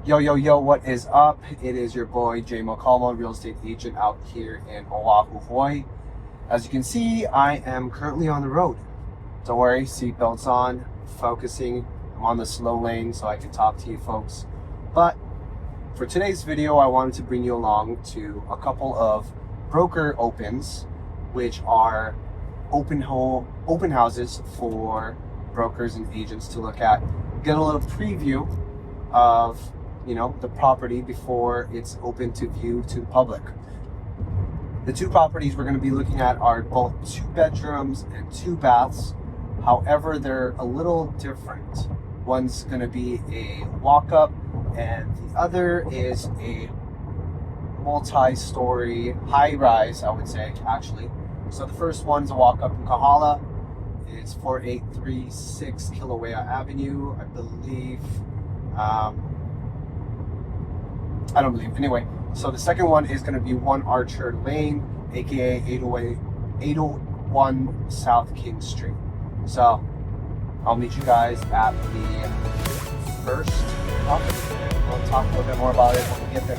Yo, what is up? It is your boy, Jay McCallum, real estate agent out here in Oahu, Hawaii. As you can see, I am currently on the road. Don't worry, seatbelts on, focusing. I'm on the slow lane so I can talk to you folks. But for today's video, I wanted to bring you along to a couple of broker opens, which are open houses for brokers and agents to look at, get a little preview of the property before it's open to view to the public. The two properties we're going to be looking at are both 2 bedrooms and 2 baths. However, they're a little different. One's going to be a walk-up and the other is a multi-story high-rise, I would say, actually. So the first one's a walk-up in Kahala. It's 4836 Kīlauea Avenue, I believe. I don't believe. Anyway, so the second one is going to be 1 Archer Lane, aka 801 South King Street. So I'll meet you guys at the first property. We'll talk a little bit more about it when we get there.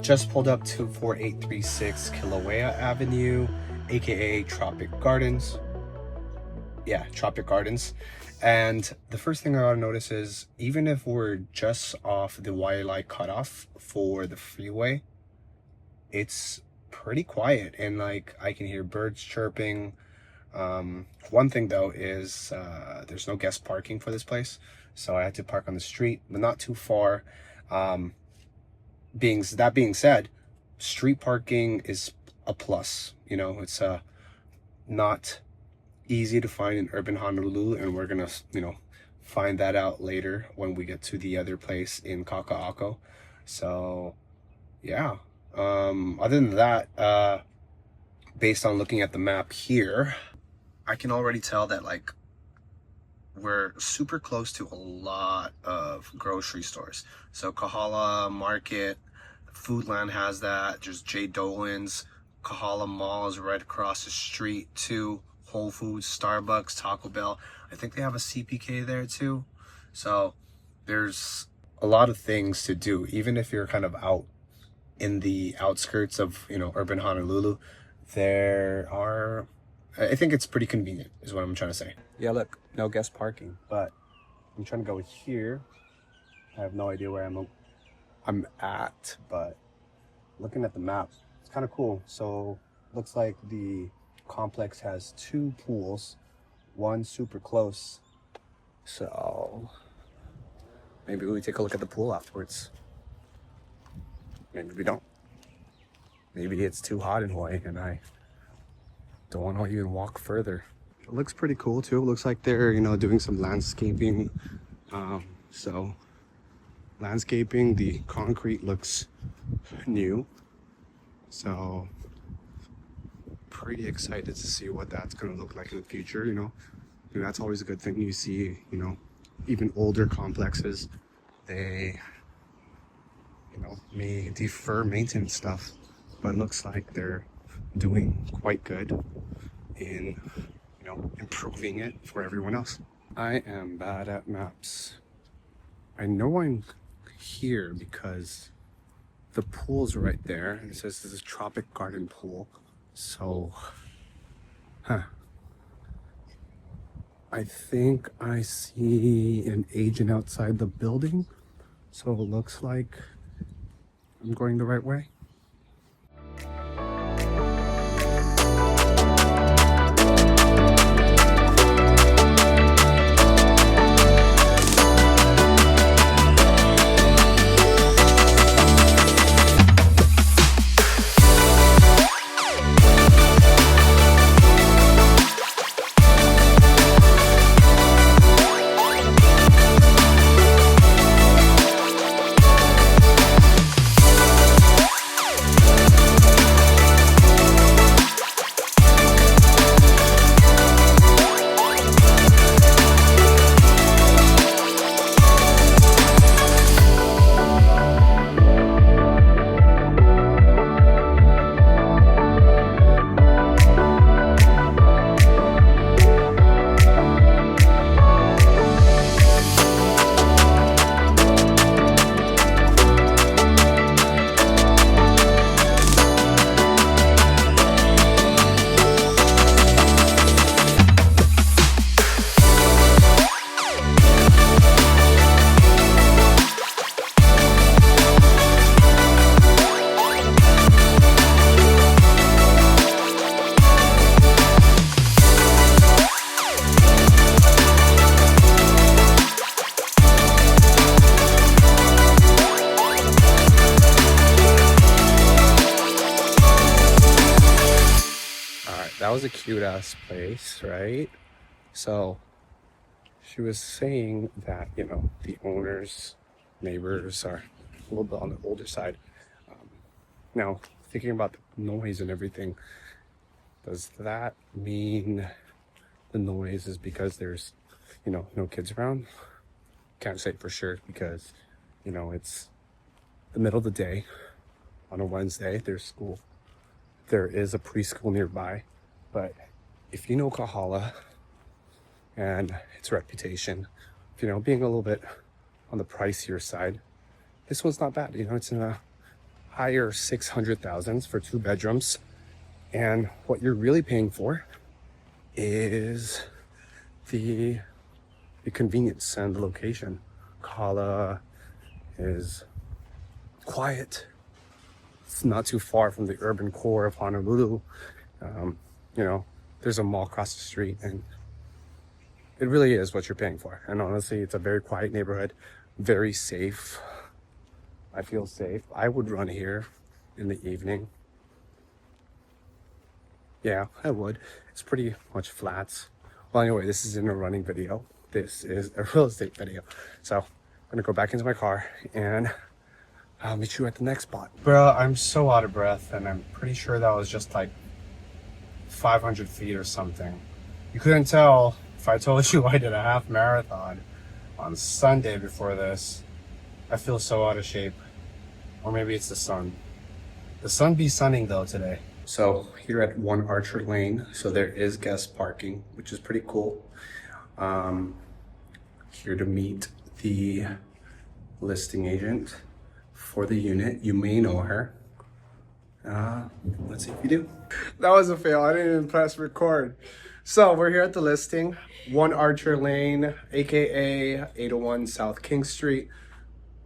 Just pulled up to 4836 Kīlauea Avenue, aka Tropic Gardens. Yeah, Tropic Gardens. And the first thing I gotta notice is, even if we're just off the Waialae cutoff for the freeway, it's pretty quiet and like I can hear birds chirping. One thing though is there's no guest parking for this place, so I had to park on the street, but not too far. That being said, street parking is a plus. It's not easy to find in urban Honolulu, and we're gonna find that out later when we get to the other place in Kakaako. So yeah, other than that, based on looking at the map here, I can already tell that like we're super close to a lot of grocery stores. So Kahala Market, Foodland has that. Just J. Dolan's, Kahala Mall is right across the street too. Whole Foods, Starbucks, Taco Bell. I think they have a CPK there too. So there's a lot of things to do, even if you're kind of out in the outskirts of urban Honolulu. I think it's pretty convenient is what I'm trying to say. Yeah, look, no guest parking, but I'm trying to go here. I have no idea where I'm at, but looking at the map, it's kind of cool. So looks like the complex has 2 pools, one super close. So maybe we take a look at the pool afterwards. Maybe we don't. Maybe it's too hot in Hawaii and I don't want to even walk further. It looks pretty cool too. It looks like they're doing some landscaping. So landscaping, the concrete looks new, so pretty excited to see what that's going to look like in the future. And that's always a good thing. You see even older complexes, they may defer maintenance stuff, but it looks like they're doing quite good in improving it for everyone else. I am bad at maps. I know I'm here because the pool's right there. It says this is Tropic Garden Pool. So I think I see an agent outside the building, so it looks like I'm going the right way. was a cute ass place, right? So she was saying that, you know, the owners, neighbors are a little bit on the older side. Now, thinking about the noise and everything, does that mean the noise is because there's, you know, no kids around? Can't say for sure because, you know, it's the middle of the day on a Wednesday. There's school. There is a preschool nearby. But if you know Kahala and its reputation, you know, being a little bit on the pricier side, this one's not bad. You know, it's in a higher 600,000s for 2 bedrooms. And what you're really paying for is the convenience and the location. Kahala is quiet. It's not too far from the urban core of Honolulu. You know, there's a mall across the street, and it really is what you're paying for. And honestly, it's a very quiet neighborhood, very safe. I feel safe. I would run here in the evening. Yeah, I would. It's pretty much flats. Well, anyway, this isn't a running video. This is a real estate video. So I'm gonna go back into my car and I'll meet you at the next spot. Bro, I'm so out of breath, and I'm pretty sure that was just like 500 feet or something. You couldn't tell if I told you I did a half marathon on Sunday before this. I feel so out of shape. Or maybe it's the sun. The sun be sunning though today. So here at 1 Archer Lane, so there is guest parking, which is pretty cool. Here to meet the listing agent for the unit. You may know her. Let's see if you do. That was a fail. I didn't even press record. So we're here at the listing, 1 Archer Lane, aka 801 South King Street.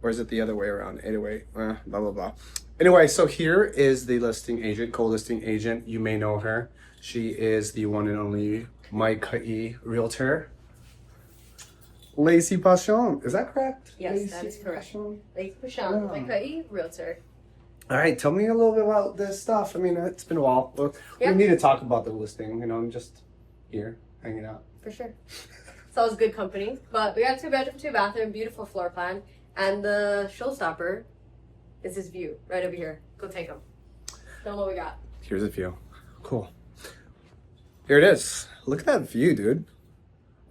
Or is it the other way around? 808, blah, blah, blah. Anyway, so here is the listing agent, co-listing agent. You may know her. She is the one and only Makiki realtor. Lacey Pachon, is that correct? Yes, Lacey that is correct. Pachon? Lacey Pachon, Makiki realtor. All right, tell me a little bit about this stuff. I mean, it's been a while. We need to talk about the listing. You know, I'm just here hanging out. For sure. It's always good company. But we got a 2-bedroom, 2-bathroom, beautiful floor plan. And the showstopper is this view right over here. Go take them. Tell them what we got. Here's a view. Cool. Here it is. Look at that view, dude.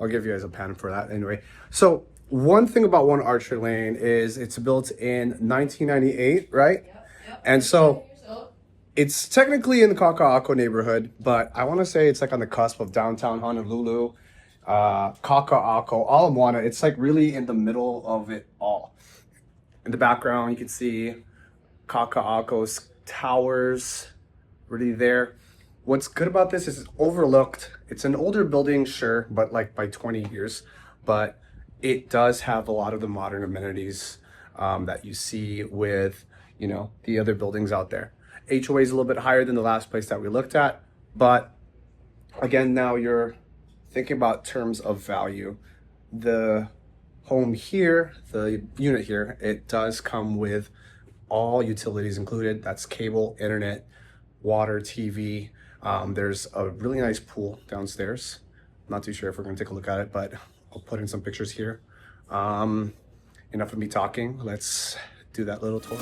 I'll give you guys a pan for that anyway. So one thing about 1 Archer Lane is it's built in 1998, right? Yep. And so it's technically in the Kakaako neighborhood, but I want to say it's like on the cusp of downtown Honolulu, Kakaako, all Moana. It's like really in the middle of it all. In the background, you can see Kakaʻako's towers really there. What's good about this is it's overlooked. It's an older building, sure, but like by 20 years. But it does have a lot of the modern amenities that you see with, you know, the other buildings out there. HOA is a little bit higher than the last place that we looked at. But again, now you're thinking about terms of value. The home here, the unit here, it does come with all utilities included. That's cable, internet, water, TV. There's a really nice pool downstairs. I'm not too sure if we're gonna take a look at it, but I'll put in some pictures here. Enough of me talking. Let's do that little tour.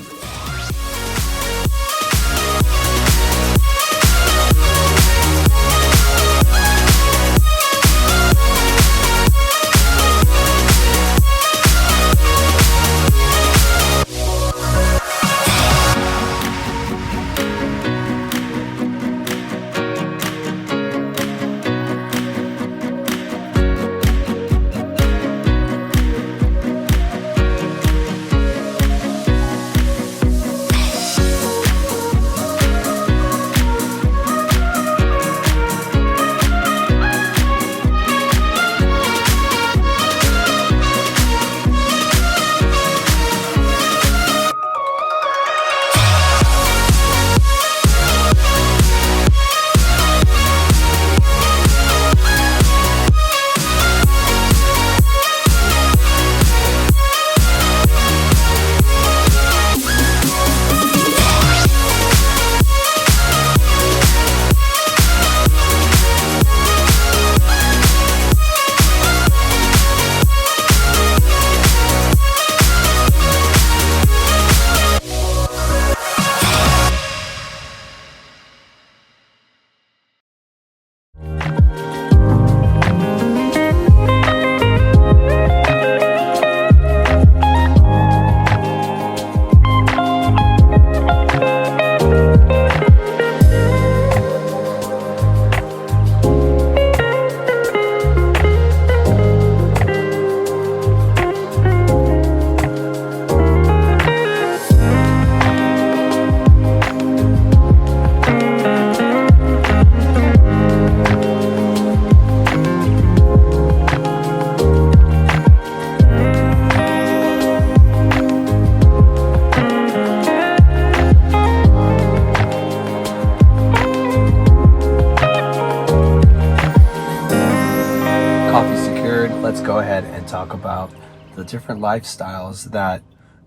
let's go ahead and talk about the different lifestyles that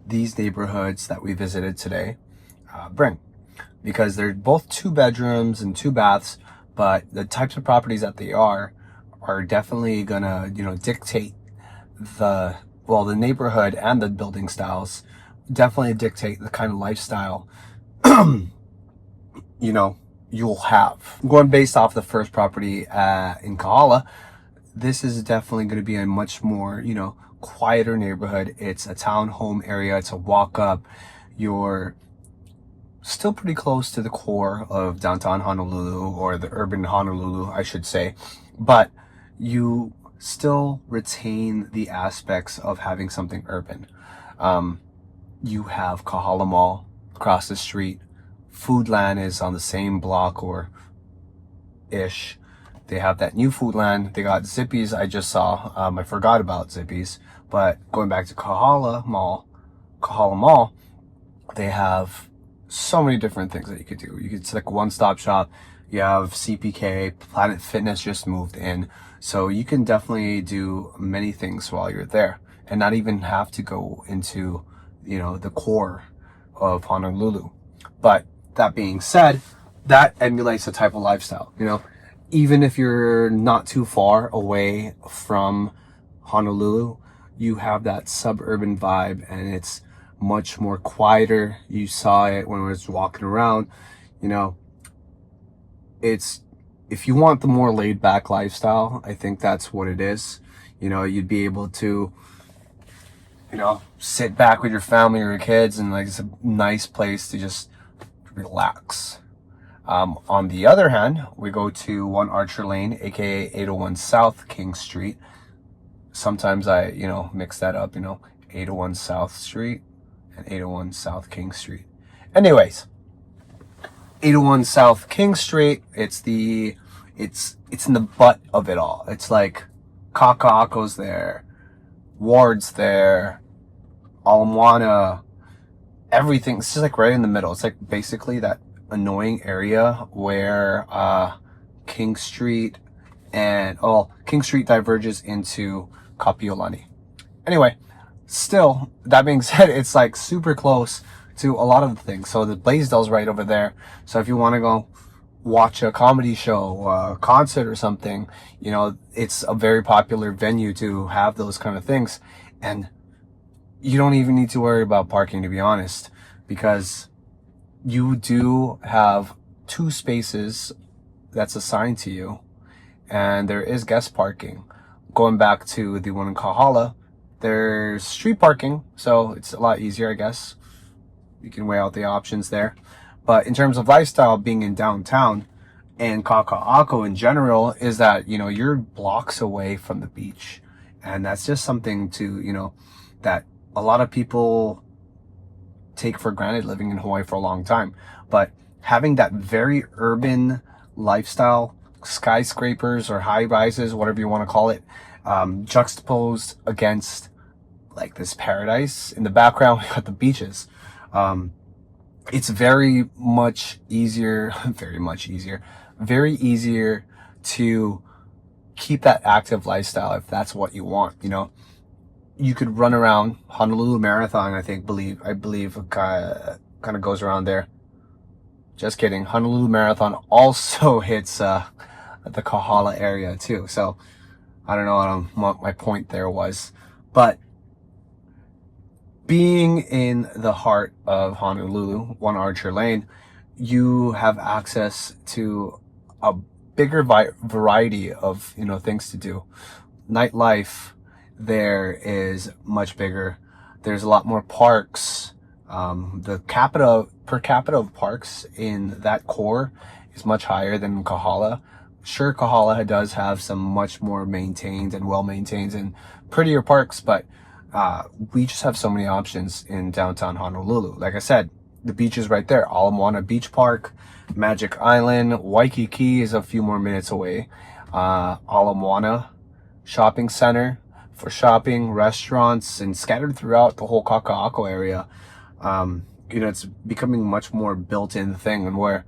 these neighborhoods that we visited today bring. Because they're both 2 bedrooms and 2 baths, but the types of properties that they are definitely gonna, dictate the neighborhood, and the building styles definitely dictate the kind of lifestyle you'll have. Going based off the first property in Kahala, this is definitely going to be a much more, quieter neighborhood. It's a townhome area. It's a walk up. You're still pretty close to the core of downtown Honolulu, or the urban Honolulu, I should say, but you still retain the aspects of having something urban. You have Kahala Mall across the street. Foodland is on the same block or ish. They have that new Foodland. They got Zippy's. I just saw. I forgot about Zippy's, but going back to Kahala Mall, they have so many different things that you could do. It's like a one-stop shop. You have CPK, Planet Fitness just moved in, so you can definitely do many things while you're there, and not even have to go into, the core of Honolulu. But that being said, that emulates the type of lifestyle, even if you're not too far away from Honolulu, you have that suburban vibe, and it's much more quieter. You saw it when we was walking around. It's, if you want the more laid back lifestyle, I think that's what it is. You'd be able to, sit back with your family or your kids, and it's a nice place to just relax. On the other hand, we go to 1 Archer Lane, aka 801 South King Street. Sometimes I, mix that up, 801 South Street and 801 South King Street. Anyways, 801 South King Street, it's in the butt of it all. It's like Kakaako's there, Ward's there, Ala everything. It's just like right in the middle. It's like basically that annoying area where King Street diverges into Kapiolani. Anyway, still, that being said, it's like super close to a lot of the things. So the Blaisdell's right over there. So if you want to go watch a comedy show, a concert or something, it's a very popular venue to have those kind of things. And you don't even need to worry about parking, to be honest, because you do have 2 spaces that's assigned to you, and there is guest parking. Going back to the one in Kahala, there's street parking, so it's a lot easier, I guess. You can weigh out the options there. But in terms of lifestyle, being in downtown and Kakaako in general, is that, you're blocks away from the beach. And that's just something to, that a lot of people take for granted living in Hawaii for a long time. But having that very urban lifestyle, skyscrapers or high rises, whatever you want to call it, juxtaposed against like this paradise. In the background, we got the beaches. It's very easier to keep that active lifestyle if that's what you want. You could run around Honolulu Marathon. I believe kind of goes around there. Just kidding. Honolulu Marathon also hits the Kahala area too. So I don't know what my point there was, but being in the heart of Honolulu, 1 Archer Lane, you have access to a bigger variety of things to do. Nightlife there is much bigger. There's a lot more parks. The per capita of parks in that core is much higher than Kahala. Sure, Kahala does have some much more maintained and well-maintained and prettier parks, but we just have so many options in downtown Honolulu. Like I said, the beach is right there. Ala Beach Park, Magic Island, Waikiki is a few more minutes away. Ala Shopping Center for shopping, restaurants, and scattered throughout the whole Kakaako area. It's becoming much more built-in thing, and where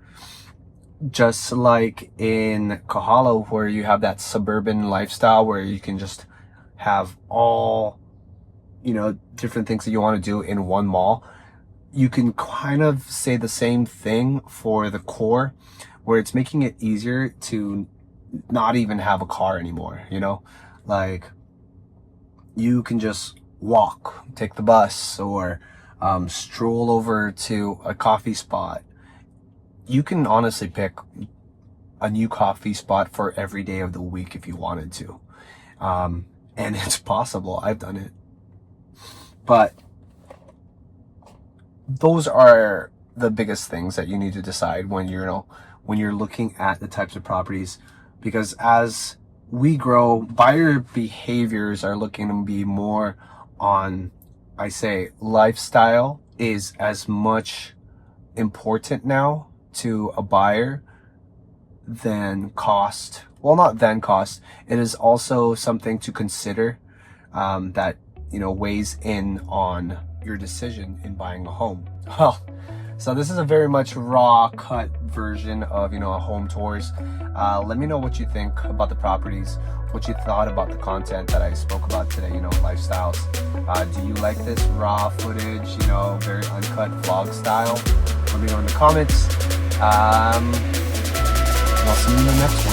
just like in Kahala, where you have that suburban lifestyle where you can just have all, you know, different things that you want to do in one mall. You can kind of say the same thing for the core, where it's making it easier to not even have a car anymore, you know? Like, you can just walk, take the bus, or stroll over to a coffee spot. You can honestly pick a new coffee spot for every day of the week if you wanted to. And it's possible. I've done it. But those are the biggest things that you need to decide when you're looking at the types of properties, because as we grow, buyer behaviors are looking to be more on, I say, lifestyle is as much important now to a buyer than cost. Well, not than cost. It is also something to consider that, you know, weighs in on your decision in buying a home. Well, so this is a very much raw cut version of, you know, a home tours. Let me know what you think about the properties, what you thought about the content that I spoke about today, you know, lifestyles. Do you like this raw footage, you know, very uncut vlog style? Let me know in the comments. And I'll see you in the next one.